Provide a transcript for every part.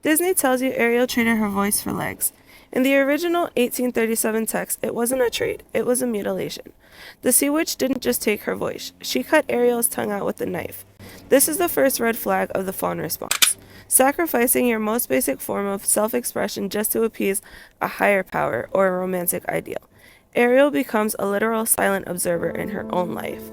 Disney tells you Ariel traded her voice for legs. In the original 1837 text, it wasn't a trade, it was a mutilation. The sea witch didn't just take her voice, she cut Ariel's tongue out with a knife. This is the first red flag of the fawn response. Sacrificing your most basic form of self-expression just to appease a higher power or a romantic ideal. Ariel becomes a literal silent observer in her own life.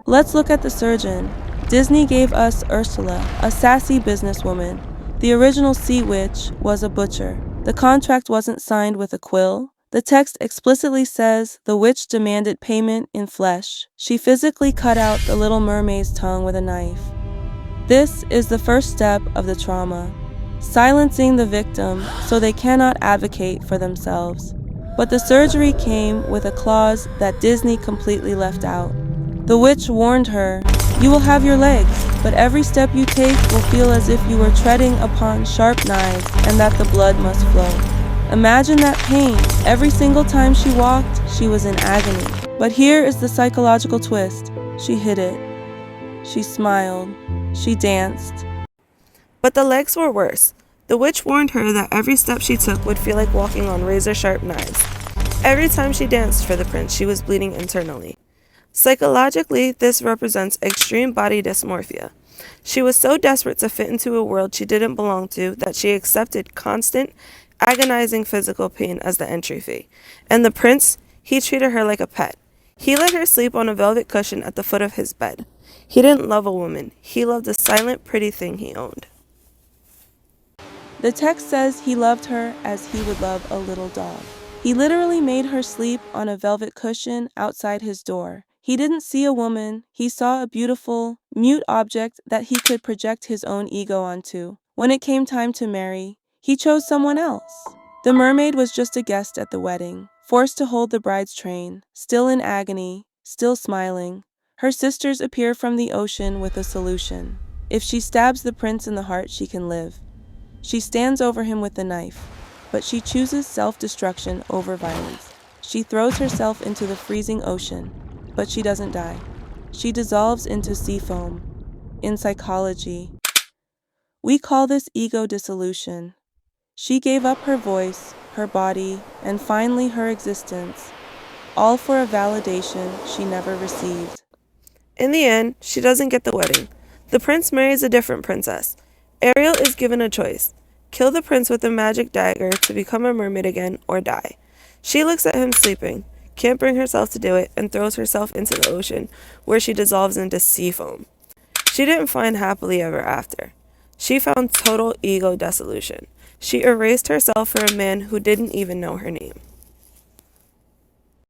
Let's look at the surgeon. Disney gave us Ursula, a sassy businesswoman. The original sea witch was a butcher. The contract wasn't signed with a quill. The text explicitly says the witch demanded payment in flesh. She physically cut out the Little Mermaid's tongue with a knife. This is the first step of the trauma, silencing the victim so they cannot advocate for themselves. But the surgery came with a clause that Disney completely left out. The witch warned her, "You will have your legs, but every step you take will feel as if you were treading upon sharp knives and that the blood must flow." Imagine that pain. Every single time she walked, she was in agony. But here is the psychological twist. She hid it. She smiled. She danced. But the legs were worse. The witch warned her that every step she took would feel like walking on razor-sharp knives. Every time she danced for the prince, she was bleeding internally. Psychologically, this represents extreme body dysmorphia. She was so desperate to fit into a world she didn't belong to that she accepted constant, agonizing physical pain as the entry fee. And the prince, he treated her like a pet. He let her sleep on a velvet cushion at the foot of his bed. He didn't love a woman. He loved the silent, pretty thing he owned. The text says he loved her as he would love a little dog. He literally made her sleep on a velvet cushion outside his door. He didn't see a woman. He saw a beautiful, mute object that he could project his own ego onto. When it came time to marry, he chose someone else. The mermaid was just a guest at the wedding, forced to hold the bride's train, still in agony, still smiling. Her sisters appear from the ocean with a solution. If she stabs the prince in the heart, she can live. She stands over him with a knife, but she chooses self-destruction over violence. She throws herself into the freezing ocean, but she doesn't die. She dissolves into sea foam. In psychology, we call this ego dissolution. She gave up her voice, her body, and finally her existence, all for a validation she never received. In the end, she doesn't get the wedding. The prince marries a different princess. Ariel is given a choice: kill the prince with a magic dagger to become a mermaid again, or die. She looks at him sleeping, can't bring herself to do it, and throws herself into the ocean, where she dissolves into sea foam. She didn't find happily ever after. She found total ego dissolution. She erased herself for a man who didn't even know her name.